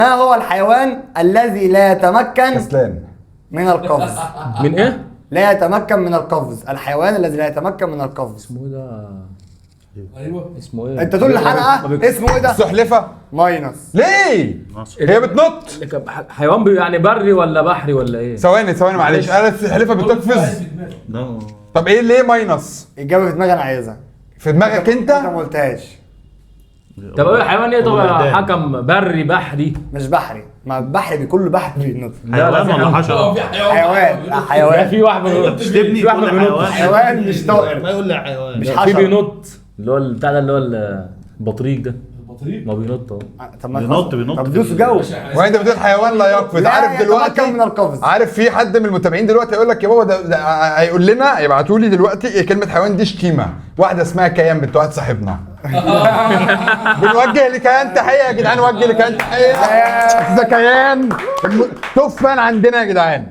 ما هو الحيوان الذي لا يتمكن كسلان. من القفز؟ من ايه؟ لا يتمكن من القفز، الحيوان الذي لا يتمكن من القفز. اسمه ايه ده؟ ايوه اسمه ايه؟ انت طول الحلقه اسمه ايه ده؟ السلحفة. ماينس. ليه؟ هي بتنط. حيوان يعني بري ولا بحري ولا ايه؟ ثواني معلش، انا السلحفة بتقفز. لا طب ايه ليه ماينس؟ اجابه في دماغي انا عايزها. في دماغك انت انت؟ ما قلتهاش. طب ايه حيوان ايه؟ طب هو ده. حكم بري بحري؟ مش بحري، ما البحر كل بحر بينط. حيوان ولا حشرة؟ في حيوان، لا لا حيوان. في واحد تبني في واحد ما كل بينطش. حيوان مش طائر. ما يقول لي حيوان. مش في حشرة. بينط اللي هو بتاع ده اللي هو البطريق ده. البطريق ما بينط اهو. طب ما بينط طب دوس جو. وانت بتقول حيوان لا يقفز. لا عارف دلوقتي يتمكن من القفز. عارف في حد من المتابعين دلوقتي هيقول لك يا بابا ده هيقول لنا، يبعتوا لي دلوقتي كلمه حيوان دي شتيمه. واحده اسمها كيان بنت واحد صاحبنا. بنوجه لكيان تحيه يا جدعان، نوجه لكيان تحيه. ده كيان توب فان عندنا يا جدعان.